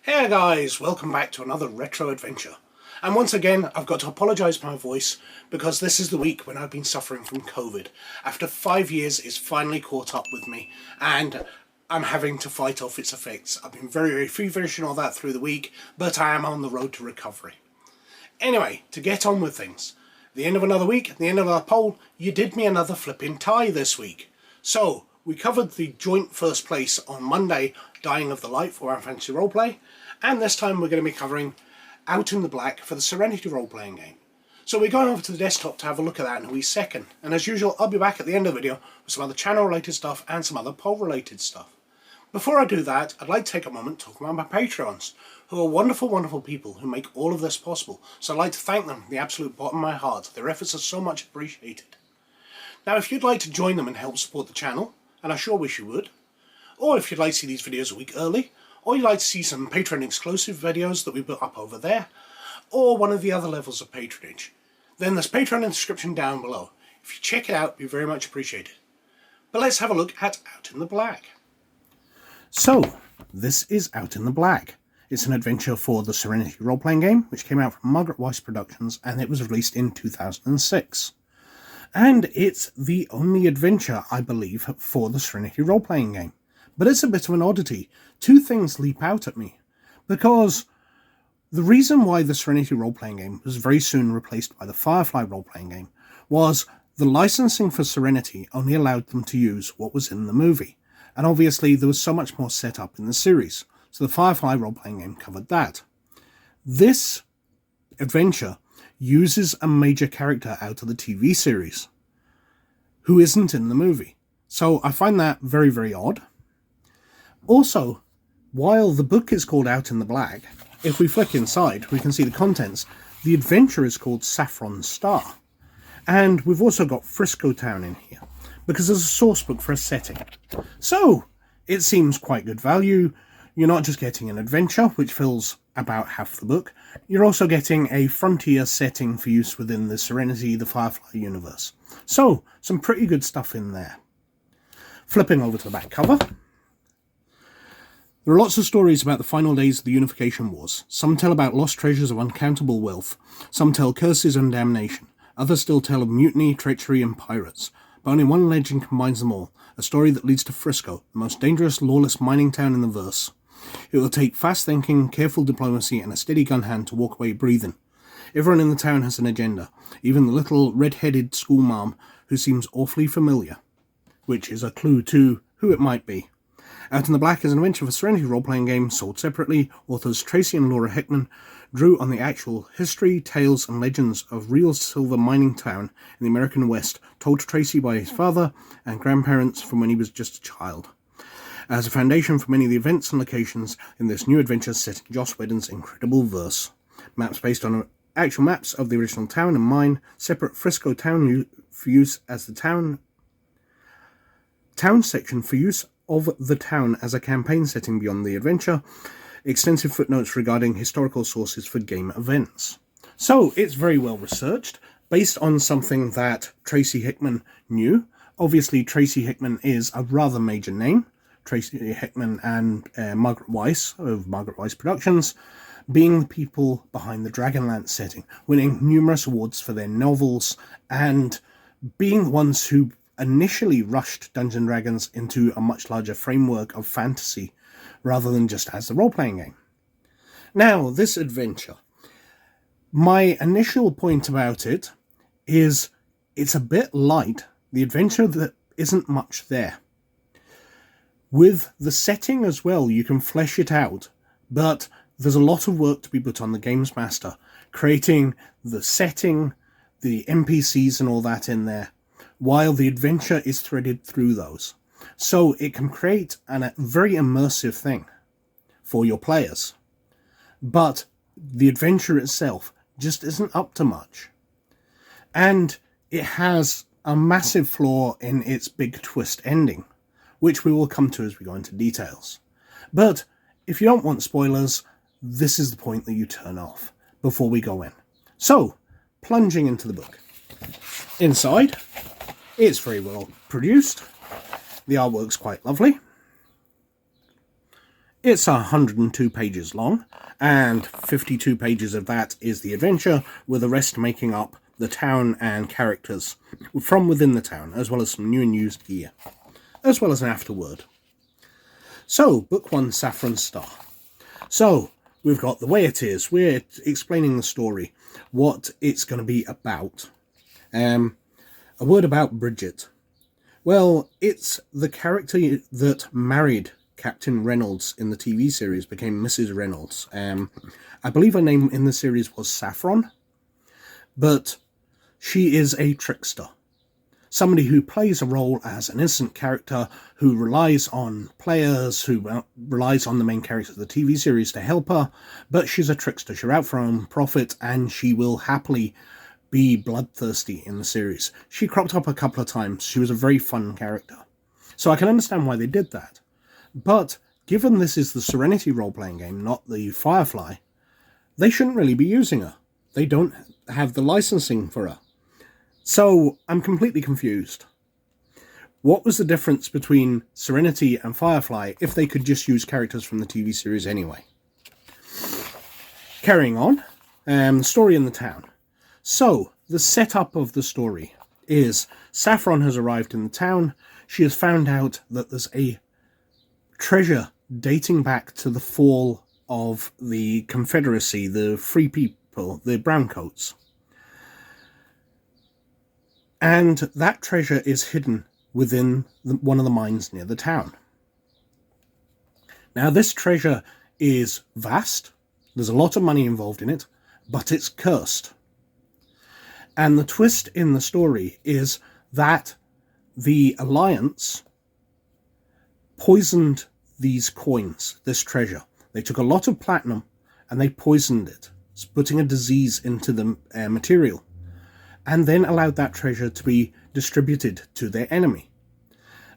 Hey guys, welcome back to another retro adventure. And once again, I've got to apologise for my voice because this is the week when I've been suffering from COVID. After 5 years, it's finally caught up with me and I'm having to fight off its effects. I've been very feverish and all that through the week, but I am on the road to recovery. Anyway, to get on with things. The end of another week, the end of our poll, you did me another flipping tie this week. So, we covered the joint first place on Monday, Dying of the Light for our fantasy roleplay, and this time we're going to be covering Out in the Black for the Serenity Role Playing Game. So we're going over to the desktop to have a look at that in a wee second, and as usual I'll be back at the end of the video with some other channel related stuff and some other poll related stuff. Before I do that, I'd like to take a moment to talk about my Patreons, who are wonderful people who make all of this possible, so I'd like to thank them from the absolute bottom of my heart. Their efforts are so much appreciated. Now if you'd like to join them and help support the channel, and I sure wish you would, or if you'd like to see these videos a week early, or you'd like to see some Patreon exclusive videos that we put up over there, or one of the other levels of patronage, then there's Patreon in the description down below. If you check it out, it'd be very much appreciated. But let's have a look at Out in the Black. So, this is Out in the Black. It's an adventure for the Serenity Role Playing Game, which came out from Margaret Weis Productions, and it was released in 2006. And it's the only adventure, I believe, for the Serenity Role Playing Game. But it's a bit of an oddity. Two things leap out at me. Because the reason why the Serenity Role Playing Game was very soon replaced by the Firefly Role Playing Game was the licensing for Serenity only allowed them to use what was in the movie. And obviously there was so much more set up in the series. So the Firefly Role Playing Game covered that. This adventure uses a major character out of the TV series who isn't in the movie. So I find that very odd. Also, while the book is called Out in the Black, if we flick inside, we can see the contents. The adventure is called Saffron Star. And we've also got Frisco Town in here, because there's a source book for a setting. So, it seems quite good value. You're not just getting an adventure, which fills about half the book. You're also getting a frontier setting for use within the Serenity, the Firefly universe. So, some pretty good stuff in there. Flipping over to the back cover. There are lots of stories about the final days of the Unification Wars. Some tell about lost treasures of uncountable wealth. Some tell curses and damnation. Others still tell of mutiny, treachery, and pirates. But only one legend combines them all. A story that leads to Frisco, the most dangerous, lawless mining town in the verse. It will take fast thinking, careful diplomacy, and a steady gun hand to walk away breathin. Everyone in the town has an agenda. Even the little red-headed school marm, who seems awfully familiar. Which is a clue to who it might be. Out in the Black is an adventure for Serenity role-playing game sold separately. Authors Tracy and Laura Hickman drew on the actual history, tales, and legends of real silver mining town in the American West, told to Tracy by his father and grandparents from when he was just a child, as a foundation for many of the events and locations in this new adventure set in Joss Whedon's incredible verse. Maps based on actual maps of the original town and mine, separate Frisco town for use as the town section for use of the town as a campaign setting beyond the adventure, extensive footnotes regarding historical sources for game events. So it's very well researched, based on something that Tracy Hickman knew. Obviously Tracy Hickman is a rather major name. Tracy Hickman and Margaret Weis of Margaret Weis Productions being the people behind the Dragonlance setting, winning numerous awards for their novels and being the ones who initially rushed Dungeons & Dragons into a much larger framework of fantasy rather than just as the role-playing game. Now, this adventure, my initial point about it is it's a bit light. The adventure that isn't much there. With the setting as well, you can flesh it out, but there's a lot of work to be put on the Games Master, creating the setting, the NPCs and all that in there, while the adventure is threaded through those. So it can create a very immersive thing for your players. But the adventure itself just isn't up to much. And it has a massive flaw in its big twist ending, which we will come to as we go into details. But if you don't want spoilers, this is the point that you turn off before we go in. So, plunging into the book. Inside, it's very well produced. The artwork's quite lovely. It's 102 pages long, and 52 pages of that is the adventure, with the rest making up the town and characters from within the town, as well as some new and used gear, as well as an afterword. So, Book 1, Saffron Star. So, we've got the way it is. We're explaining the story, what it's going to be about. A word about Bridget. Well, it's the character that married Captain Reynolds in the TV series, became Mrs. Reynolds. I believe her name in the series was Saffron, but she is a trickster. Somebody who plays a role as an innocent character, who relies on players, who relies on the main character of the TV series to help her, but she's a trickster. She's out for her own profit, and she will happily be bloodthirsty in the series. She cropped up a couple of times. She was a very fun character. So I can understand why they did that. But given this is the Serenity role-playing game, not the Firefly, they shouldn't really be using her. They don't have the licensing for her. So I'm completely confused. What was the difference between Serenity and Firefly if they could just use characters from the TV series anyway? Carrying on, the story in the town. So, the setup of the story is Saffron has arrived in the town. She has found out that there's a treasure dating back to the fall of the Confederacy, the free people, the Browncoats. And that treasure is hidden within one of the mines near the town. Now, this treasure is vast. There's a lot of money involved in it, but it's cursed. And the twist in the story is that the Alliance poisoned these coins, this treasure. They took a lot of platinum and they poisoned it, putting a disease into the material, and then allowed that treasure to be distributed to their enemy.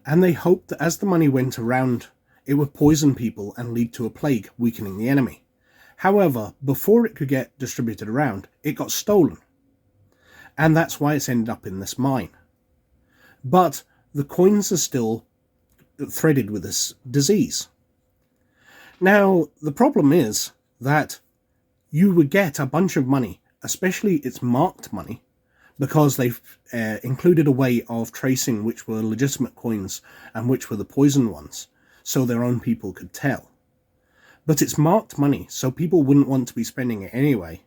And they hoped that as the money went around, it would poison people and lead to a plague, weakening the enemy. However, before it could get distributed around, it got stolen. And that's why it's ended up in this mine. But the coins are still threaded with this disease. Now, the problem is that you would get a bunch of money, especially it's marked money, because they've included a way of tracing which were legitimate coins and which were the poison ones, so their own people could tell. But it's marked money, so people wouldn't want to be spending it anyway.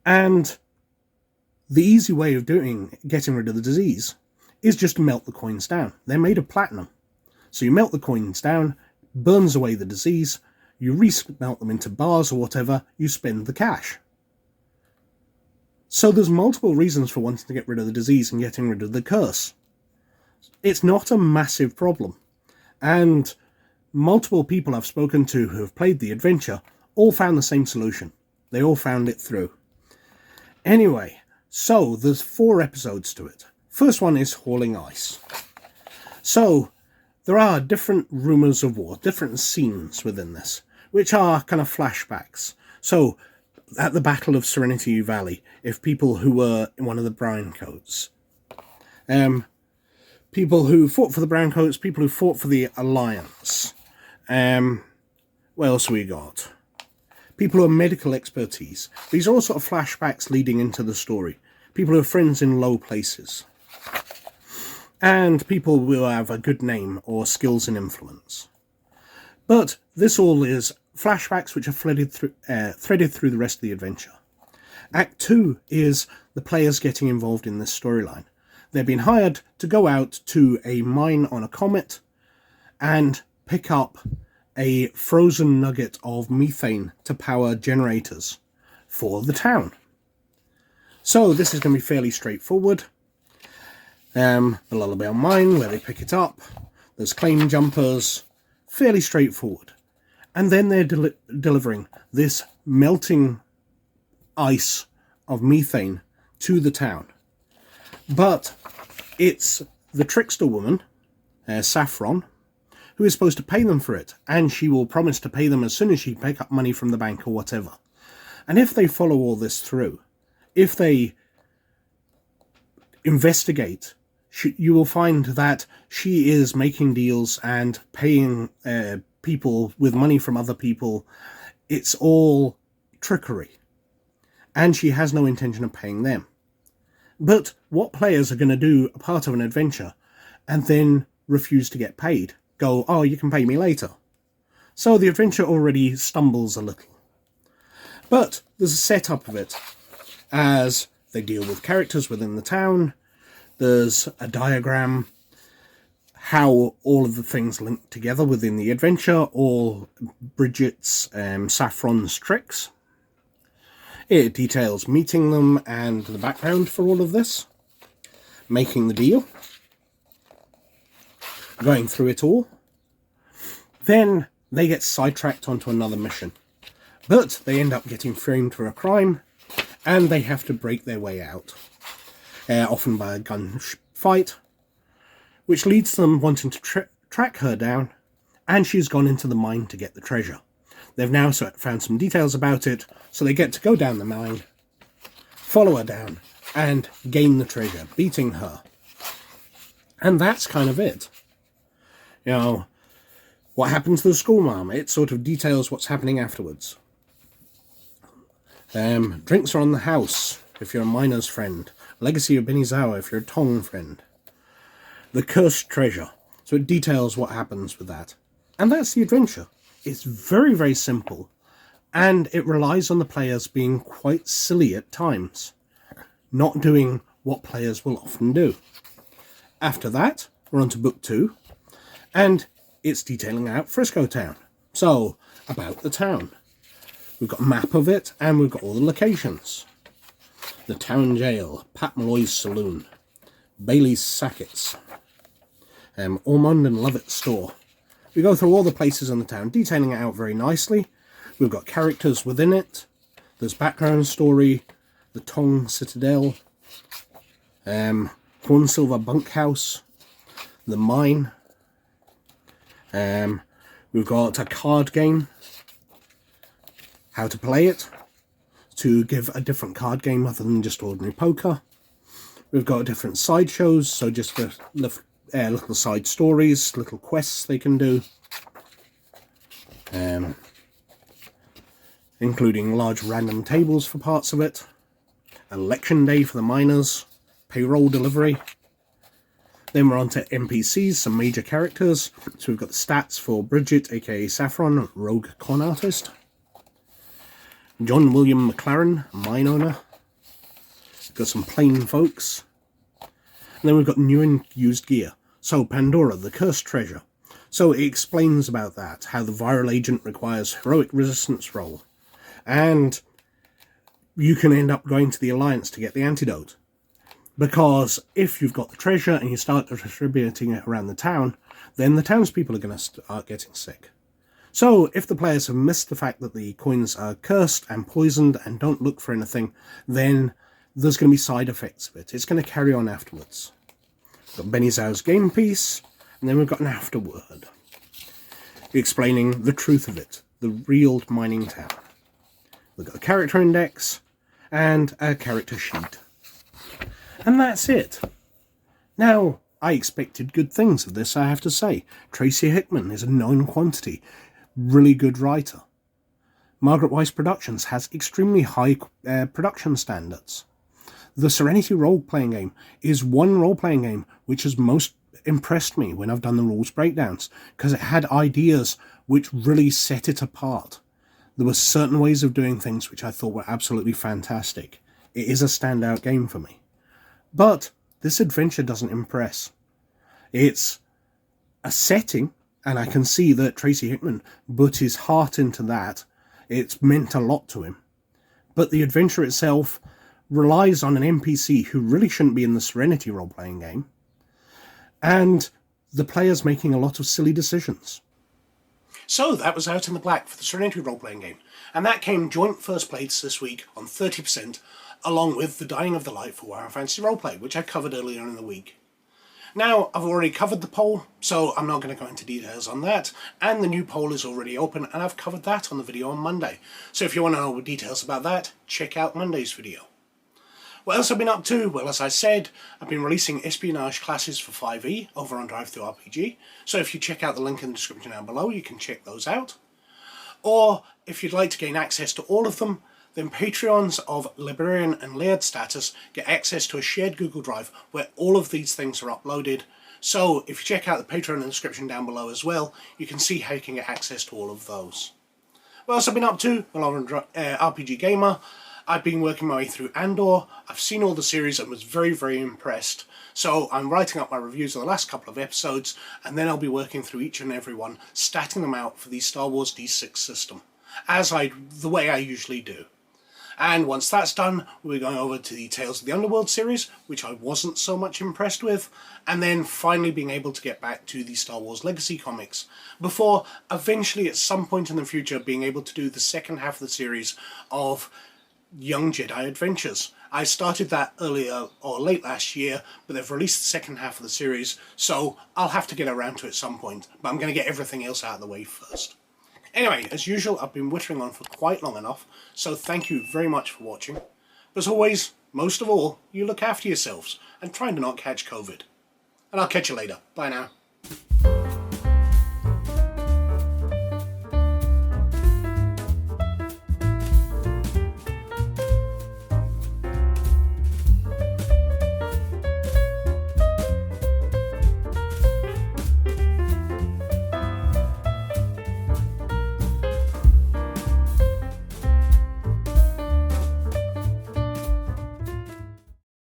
And the easy way of getting rid of the disease is just to melt the coins down. They're made of platinum. So you melt the coins down, burns away the disease, you re-melt them into bars or whatever, you spend the cash. So there's multiple reasons for wanting to get rid of the disease and getting rid of the curse. It's not a massive problem. And multiple people I've spoken to who have played the adventure all found the same solution. They all found it through. Anyway, so there's 4 episodes to it. First one is hauling ice. So there are different rumours of war, different scenes within this, which are kind of flashbacks. So at the Battle of Serenity Valley, if people who were in one of the Browncoats, people who fought for the Browncoats, people who fought for the Alliance, what else we got? People who are medical expertise. These are all sort of flashbacks leading into the story. People who are friends in low places. And people who have a good name or skills and influence. But this all is flashbacks which are threaded through the rest of the adventure. Act 2 is the players getting involved in this storyline. They've been hired to go out to a mine on a comet and pick up a frozen nugget of methane to power generators for the town. So this is going to be fairly straightforward. The Lullaby mine, where they pick it up. There's claim jumpers. Fairly straightforward. And then they're delivering this melting ice of methane to the town. But it's the trickster woman, Saffron, who is supposed to pay them for it. And she will promise to pay them as soon as she pick up money from the bank or whatever. And if they follow all this through, if they investigate, you will find that she is making deals and paying people with money from other people. It's all trickery. And she has no intention of paying them. But what players are going to do a part of an adventure and then refuse to get paid? Go, oh, you can pay me later. So the adventure already stumbles a little. But there's a setup of it as they deal with characters within the town. There's a diagram, how all of the things link together within the adventure, all Bridget's, Saffron's tricks. It details meeting them and the background for all of this, making the deal, going through it all. Then they get sidetracked onto another mission, but they end up getting framed for a crime, and they have to break their way out, often by a gunfight, which leads them wanting to track her down, and she's gone into the mine to get the treasure. They've now found some details about it, so they get to go down the mine, follow her down, and gain the treasure, beating her. And that's kind of it. You know, what happened to the school marm? It sort of details what's happening afterwards. Drinks are on the house, if you're a miner's friend. Legacy of Benizawa, if you're a Tong friend. The cursed treasure. So it details what happens with that. And that's the adventure. It's very, very simple. And it relies on the players being quite silly at times. Not doing what players will often do. After that, we're on to book 2. And it's detailing out Frisco town. So, about the town. We've got a map of it, and we've got all the locations. The town jail, Pat Malloy's saloon, Bailey's Sackets, Ormond and Lovett's store. We go through all the places in the town, detailing it out very nicely. We've got characters within it. There's background story, the Tong Citadel, Cornsilver Bunkhouse, the mine. We've got a card game, how to play it, to give a different card game other than just ordinary poker. We've got different sideshows, so just for little side stories, little quests they can do, including large random tables for parts of it, election day for the miners, payroll delivery. Then we're on to NPCs, some major characters. So we've got the stats for Bridget, aka Saffron, rogue con artist. John William McLaren, mine owner. Got some plain folks. And then we've got new and used gear. So Pandora, the cursed treasure. So it explains about that, how the viral agent requires heroic resistance roll. And you can end up going to the Alliance to get the antidote. Because if you've got the treasure and you start distributing it around the town, then the townspeople are going to start getting sick. So if the players have missed the fact that the coins are cursed and poisoned and don't look for anything, then there's going to be side effects of it. It's going to carry on afterwards. We've got Benny Zhao's game piece, and then we've got an afterword explaining the truth of it, the real mining town. We've got a character index and a character sheet. And that's it. Now, I expected good things of this, I have to say. Tracy Hickman is a known quantity. Really good writer. Margaret Weis Productions has extremely high production standards. The Serenity Role Playing Game is one role-playing game which has most impressed me when I've done the rules breakdowns, because it had ideas which really set it apart. There were certain ways of doing things which I thought were absolutely fantastic. It is a standout game for me. But this adventure doesn't impress. It's a setting, and I can see that Tracy Hickman put his heart into that. It's meant a lot to him. But the adventure itself relies on an NPC who really shouldn't be in the Serenity role-playing game, and the players making a lot of silly decisions. So that was Out in the Black for the Serenity role-playing game, and that came joint first place this week on 30%, along with The Dying of the Light for Warhammer Fantasy Roleplay, which I covered earlier in the week. Now, I've already covered the poll, so I'm not going to go into details on that, and the new poll is already open, and I've covered that on the video on Monday. So if you want to know details about that, check out Monday's video. What else I've been up to? Well, as I said, I've been releasing espionage classes for 5e over on DriveThruRPG, so if you check out the link in the description down below, you can check those out. Or, if you'd like to gain access to all of them, then Patreons of Librarian and Laird status get access to a shared Google Drive where all of these things are uploaded. So, if you check out the Patreon in the description down below as well, you can see how you can get access to all of those. What else I've been up to? Well, I'm an RPG gamer. I've been working my way through Andor. I've seen all the series and was very, very impressed. So I'm writing up my reviews of the last couple of episodes, and then I'll be working through each and every one, statting them out for the Star Wars D6 system, the way I usually do. And once that's done, we're going over to the Tales of the Underworld series, which I wasn't so much impressed with, and then finally being able to get back to the Star Wars Legacy comics, before eventually at some point in the future being able to do the second half of the series of Young Jedi Adventures. I started that earlier or late last year, but they've released the second half of the series, so I'll have to get around to it at some point, but I'm going to get everything else out of the way first. Anyway, as usual, I've been whittering on for quite long enough, so thank you very much for watching. But as always, most of all, you look after yourselves and try to not catch COVID. And I'll catch you later. Bye now.